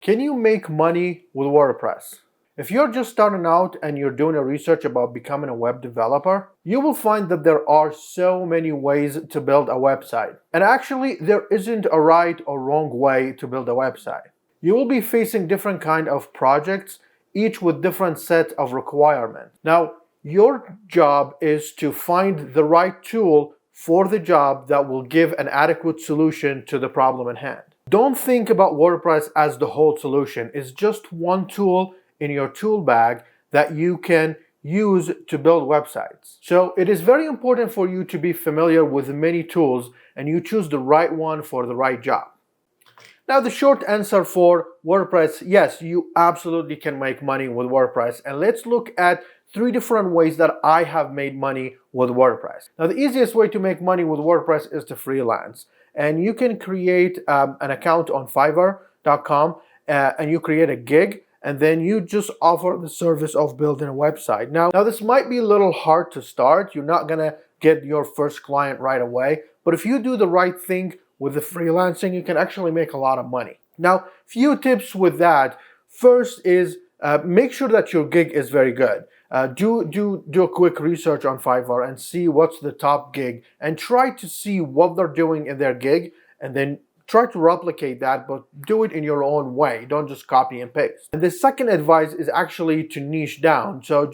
Can you make money with WordPress? If you're just starting out and you're doing a research about becoming a web developer, you will find that there are so many ways to build a website. And actually, there isn't a right or wrong way to build a website. You will be facing different kind of projects, each with different set of requirements. Now, your job is to find the right tool for the job that will give an adequate solution to the problem at hand. Don't think about WordPress as the whole solution. It's just one tool in your tool bag that you can use to build websites. So it is very important for you to be familiar with many tools and you choose the right one for the right job. Now, the short answer for WordPress, yes, you absolutely can make money with WordPress. And let's look at 3 different ways that I have made money with WordPress. Now, the easiest way to make money with WordPress is to freelance. And you can create an account on Fiverr.com and you create a gig, and then you just offer the service of building a website. Now this might be a little hard to start. You're not gonna get your first client right away, but if you do the right thing with the freelancing, you can actually make a lot of money. Now, few tips with that. First is make sure that your gig is very good. Do a quick research on Fiverr and see what's the top gig and try to see what they're doing in their gig and then try to replicate that, but do it in your own way. Don't just copy and paste. And the second advice is actually to niche down. So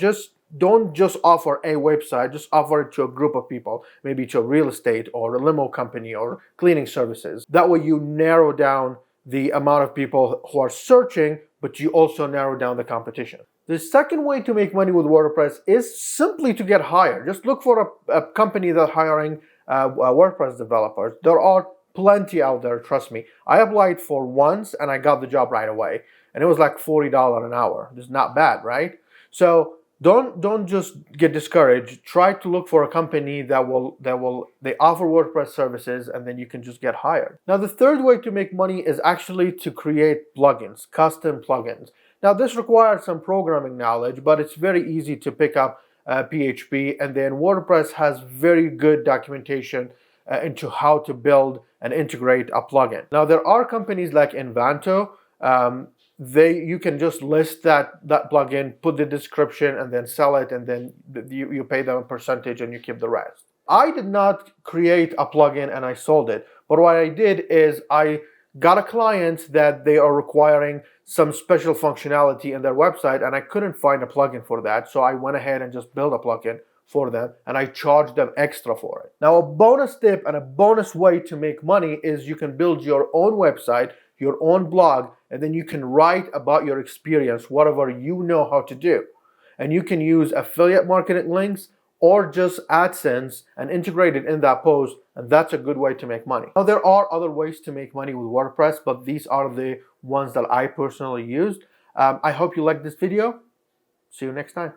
don't just offer a website, just offer it to a group of people, maybe to a real estate or a limo company or cleaning services. That way you narrow down the amount of people who are searching, but you also narrow down the competition. The second way to make money with WordPress is simply to get hired. Just look for a company that's hiring WordPress developers. There are plenty out there, trust me. I applied for once and I got the job right away. And it was like $40 an hour. It's not bad, right? So don't just get discouraged. Try to look for a company they offer WordPress services, and then you can just get hired. Now, the third way to make money is actually to create plugins, custom plugins. Now, this requires some programming knowledge, but it's very easy to pick up PHP, and then WordPress has very good documentation into how to build and integrate a plugin. Now, there are companies like Invanto. You can just list that plugin, put the description, and then sell it, and then you pay them a percentage and you keep the rest. I did not create a plugin and I sold it, but what I did is I got a client that they are requiring some special functionality in their website, and I couldn't find a plugin for that, so I went ahead and just built a plugin for them, and I charged them extra for it. Now, a bonus tip and a bonus way to make money is you can build your own website, your own blog, and then you can write about your experience, whatever you know how to do. And you can use affiliate marketing links or just AdSense and integrate it in that post, and that's a good way to make money. Now, there are other ways to make money with WordPress, but these are the ones that I personally used. I hope you liked this video. See you next time.